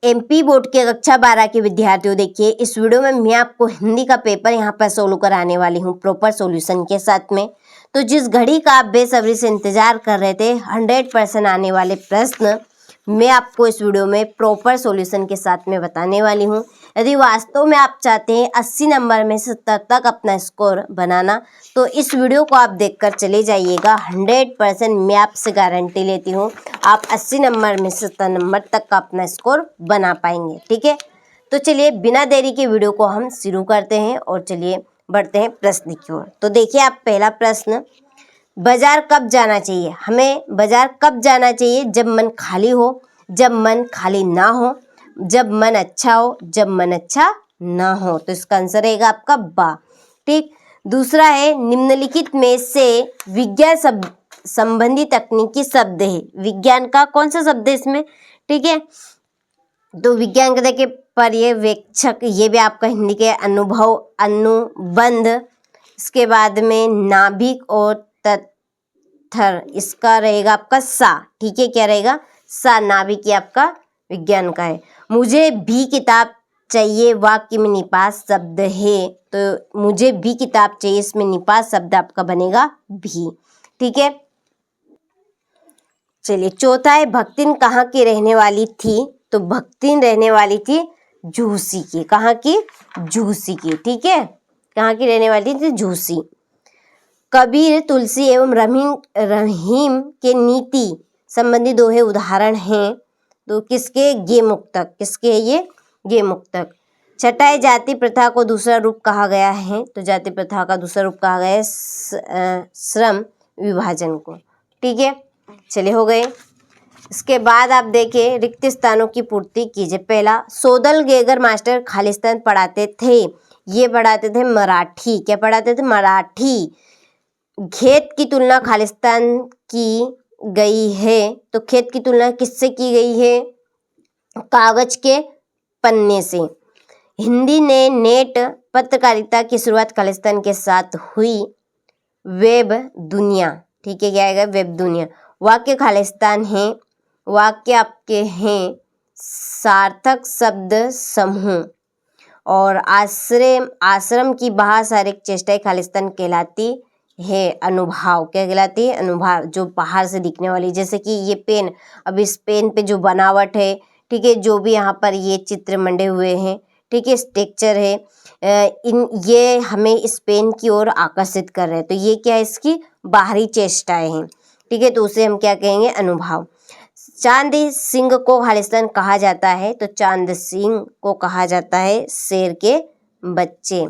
MP board के कक्षा 12 के विद्यार्थियों, देखिए इस वीडियो में मैं आपको हिंदी का पेपर यहाँ पर सोल्व कराने वाली हूँ प्रॉपर सॉल्यूशन के साथ में। तो जिस घड़ी का आप बेसब्री से इंतजार कर रहे थे 100% आने वाले प्रश्न मैं आपको इस वीडियो में प्रॉपर सॉल्यूशन के साथ में बताने वाली हूँ। यदि वास्तव में आप चाहते हैं 80 नंबर में 70 तक अपना स्कोर बनाना तो इस वीडियो को आप देखकर चले जाइएगा। 100% मैं आपसे गारंटी लेती हूँ आप 80 नंबर में 70 नंबर तक का अपना स्कोर बना पाएंगे। ठीक है, तो चलिए बिना देरी के वीडियो को हम शुरू करते हैं और चलिए बढ़ते हैं प्रश्न की ओर। तो देखिए आप पहला प्रश्न, बाजार कब जाना चाहिए? हमें बाजार कब जाना चाहिए? जब मन खाली हो, जब मन खाली ना हो, जब मन अच्छा हो, जब मन अच्छा ना हो। तो इसका आंसर रहेगा आपका बा। ठीक, दूसरा है निम्नलिखित में से विज्ञान संबंधी तकनीकी शब्द है। विज्ञान का कौन सा शब्द है इसमें? ठीक है, तो विज्ञान का देखिए पर्यवेक्षक, ये भी आपका हिंदी के अनुभव, अनुबंध, इसके बाद में नाभिक और तत्थर, इसका रहेगा आपका सा। ठीक है, क्या रहेगा? सा। नाभिक ये आपका विज्ञान का है। मुझे भी किताब चाहिए वाक्य में निपात शब्द है, तो मुझे भी किताब चाहिए, इसमें निपात शब्द आपका बनेगा भी। ठीक है, चलिए चौथा है भक्तिन कहाँ की रहने वाली थी? तो भक्तिन रहने वाली थी झूसी की। कहाँ की? झूसी की। ठीक है, कहाँ की रहने वाली थी? झूसी। कबीर, तुलसी एवं रहीम के नीति संबंधी दोहे उदाहरण हैं। तो किसके? गे मुक्तक। किसके है ये? गे मुक्तक। छठा है जाति प्रथा को दूसरा रूप कहा गया है। तो जाति प्रथा का दूसरा रूप कहा गया है श्रम विभाजन को। ठीक है, चले हो गए। इसके बाद आप देखिए रिक्त स्थानों की पूर्ति कीजिए। पहला, सोदल गेगर मास्टर खालिस्तान पढ़ाते थे। ये पढ़ाते थे मराठी। क्या पढ़ाते थे? मराठी। खेत की तुलना खालिस्तान की गई है। तो खेत की तुलना किससे की गई है? कागज के पन्ने से। हिंदी ने नेट पत्रकारिता की शुरुआत खालिस्तान के साथ हुई। वेब दुनिया। ठीक है, क्या आएगा? वेब दुनिया। वाक्य खालिस्तान है। वाक्य आपके हैं सार्थक शब्द समूह। और आश्रम की बाहर चेष्टाएं खालिस्तान कहलाती है। अनुभाव। क्या कहलाती है? अनुभाव, जो बाहर से दिखने वाली, जैसे कि ये पेन, अब इस पेन पे जो बनावट है, ठीक है, जो भी यहाँ पर ये चित्र मंडे हुए हैं, ठीक है, स्ट्रक्चर है, ये हमें इस पेन की ओर आकर्षित कर रहे हैं। तो ये क्या है? इसकी बाहरी चेष्टाएं हैं। ठीक है, तो उसे हम क्या कहेंगे? अनुभाव। चांद सिंह को खालिस्तान कहा जाता है। तो चांद सिंह को कहा जाता है शेर के बच्चे।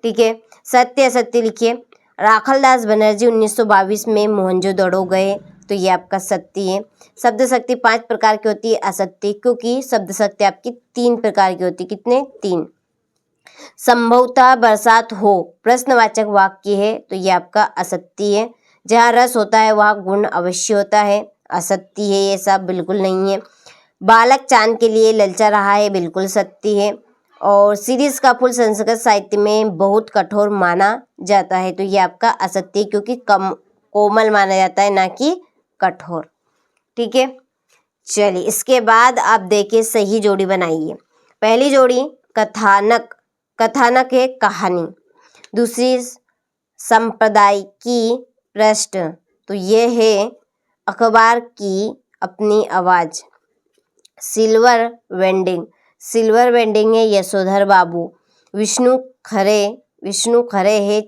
ठीक है, सत्य असत्य लिखिए। राखलदास बनर्जी 1922 में मोहनजोदड़ो गए। तो ये आपका सत्य है। शब्द शक्ति 5 प्रकार की होती है। असत्य, क्योंकि शब्द शक्ति आपकी 3 प्रकार की होती है। कितने? 3। संभवतः बरसात हो प्रश्नवाचक वाक्य है। तो ये आपका असत्य है। जहाँ रस होता है वहाँ गुण अवश्य होता है। असत्य है, ये सब बिल्कुल नहीं है। बालक चांद के लिए ललचा रहा है, बिल्कुल सत्य है। और शिरीष का फूल संस्कृत साहित्य में बहुत कठोर माना जाता है। तो ये आपका असत्य, क्योंकि कोमल माना जाता है, ना कि कठोर। ठीक है, चलिए इसके बाद आप देखिए सही जोड़ी बनाइए। पहली जोड़ी कथानक। कथानक है कहानी। दूसरी संप्रदायिकी पृष्ठ। तो ये है अखबार की अपनी आवाज। Silver vending. सिल्वर वेंडिंग है यशोधर बाबू। विष्णु खरे है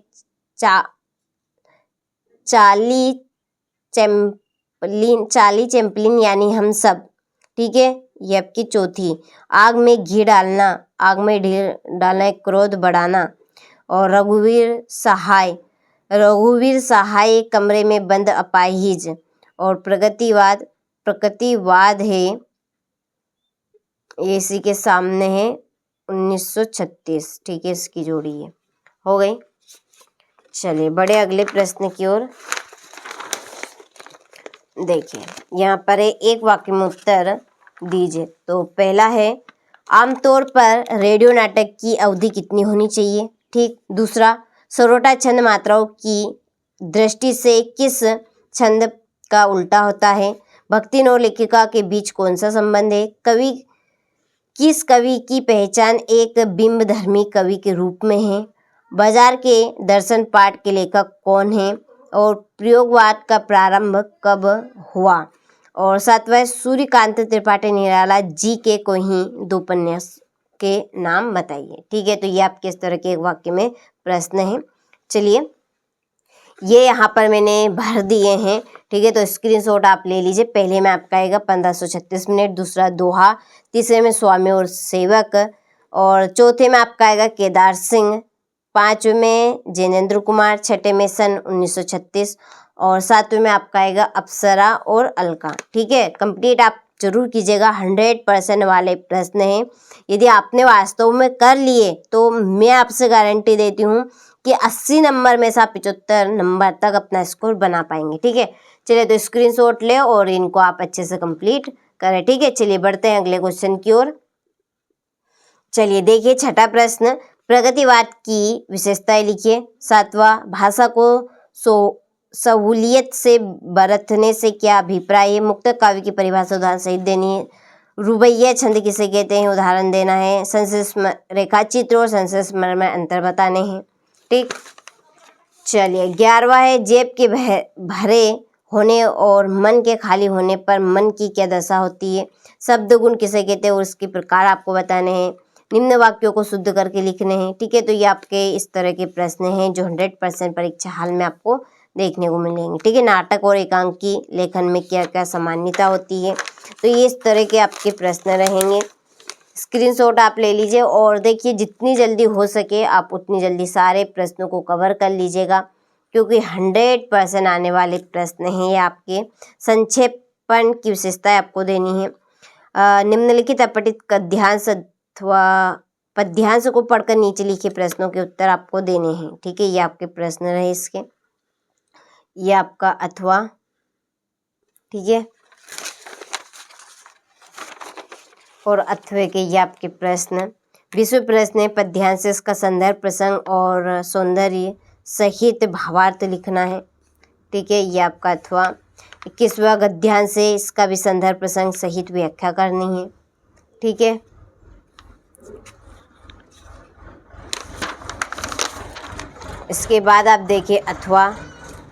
चार्ली चैपलिन यानी हम सब। ठीक है, ये आपकी चौथी। आग में घी डालना। आग में घी डालना, क्रोध बढ़ाना। और रघुवीर सहाय कमरे में बंद अपाहिज। और प्रगतिवाद है इसी के सामने है 1936। ठीक है, इसकी जोड़ी है। हो गई। चलिए बड़े अगले प्रश्न की ओर। देखिए यहाँ पर है एक वाक्य में उत्तर दीजिए। तो पहला है आमतौर पर रेडियो नाटक की अवधि कितनी होनी चाहिए? ठीक। दूसरा, सरोटा छंद मात्राओं की दृष्टि से किस छंद का उल्टा होता है? भक्तिन और लेखिका के बीच कौन सा संबंध है? कवि किस कवि की पहचान एक बिंबधर्मी कवि के रूप में है? बाजार के दर्शन पाठ के लेखक कौन है? और प्रयोगवाद का प्रारंभ कब हुआ? और 7वां, सूर्यकांत त्रिपाठी निराला जी के कोई 2 उपन्यास के नाम बताइए। ठीक है, तो ये आपके इस तरह के एक वाक्य में प्रश्न है। चलिए, ये यहाँ पर मैंने भर दिए हैं। ठीक है, तो स्क्रीनशॉट आप ले लीजिए। पहले में आपका आएगा 1536 मिनट, दूसरा दोहा, तीसरे में स्वामी और सेवक, और चौथे में आपका आएगा केदार सिंह, 5वें में जैनेन्द्र कुमार, 6ठे में सन 1936, और 7वें में आपका आएगा अप्सरा और अलका। ठीक है, कंप्लीट आप जरूर कीजिएगा। 100% वाले प्रश्न हैं। यदि आपने वास्तव में कर लिए तो मैं आपसे गारंटी देती हूँ कि 80 नंबर में से आप 75 नंबर तक अपना स्कोर बना पाएंगे। ठीक है, चलिए, तो स्क्रीनशॉट ले और इनको आप अच्छे से कंप्लीट करें। ठीक है, चलिए बढ़ते हैं अगले क्वेश्चन की ओर। चलिए देखिए, 6ठा प्रश्न, प्रगतिवाद की विशेषताएं लिखिए। 7वां, भाषा को सहूलियत से बरतने से क्या अभिप्राय है? मुक्त काव्य की परिभाषा उदाहरण सहित देनी है। रुबैया छंद किसे कहते हैं? उदाहरण देना है। संश्लेष रेखाचित्र और संश्लेष स्मरण में अंतर बताने हैं। ठीक, चलिए 11वां है, जेब के भरे होने और मन के खाली होने पर मन की क्या दशा होती है? शब्द गुण किसे कहते हैं और उसके प्रकार आपको बताने हैं। निम्न वाक्यों को शुद्ध करके लिखने हैं। ठीक है, तो ये आपके इस तरह के प्रश्न हैं जो 100% परीक्षा हाल में आपको देखने को मिलेंगे। ठीक है, नाटक और एकांकी लेखन में क्या क्या सामान्यता होती है, तो ये इस तरह के आपके प्रश्न रहेंगे। स्क्रीनशॉट आप ले लीजिए और देखिए, जितनी जल्दी हो सके आप उतनी जल्दी सारे प्रश्नों को कवर कर लीजिएगा, क्योंकि 100% आने वाले प्रश्न हैं ये आपके। संक्षेपण की विशेषताएं आपको देनी है। निम्नलिखित अपठित गद्यांश अथवा पद्यांश को पढ़कर नीचे लिखे प्रश्नों के उत्तर आपको देने हैं। ठीक है, ये आपके प्रश्न रहे इसके। ये आपका अथवा, ठीक है, और अथवे के ये आपके प्रश्न। 20वें प्रश्न है, पद्यांश इसका संदर्भ, प्रसंग और सौंदर्य सहित भावार्थ लिखना है। ठीक है, ये आपका अथवा। 21वां गद्यांश है, इसका भी संदर्भ प्रसंग सहित व्याख्या करनी है। ठीक है, इसके बाद आप देखिए अथवा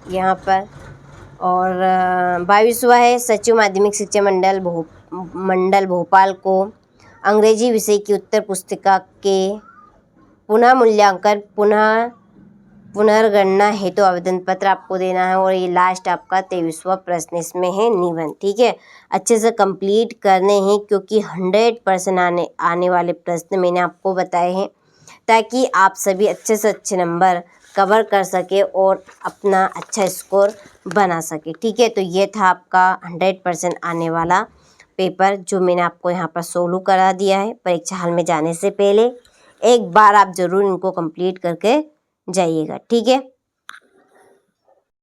यहाँ पर। और 22वां है, सचिव माध्यमिक शिक्षा मंडल भोपाल को अंग्रेजी विषय की उत्तर पुस्तिका के पुनः मूल्यांकन पुनर्गणना हेतु तो आवेदन पत्र आपको देना है। और ये लास्ट आपका 23वां प्रश्न इसमें है निबंध। ठीक है, अच्छे से कंप्लीट करने हैं, क्योंकि 100% आने वाले प्रश्न मैंने आपको बताए हैं, ताकि आप सभी अच्छे से अच्छे नंबर कवर कर सके और अपना अच्छा स्कोर बना सके। ठीक है, तो ये था आपका 100% आने वाला पेपर, जो मैंने आपको यहाँ पर सोल्व करा दिया है। परीक्षा हॉल में जाने से पहले एक बार आप ज़रूर इनको कंप्लीट करके जाइएगा। ठीक है।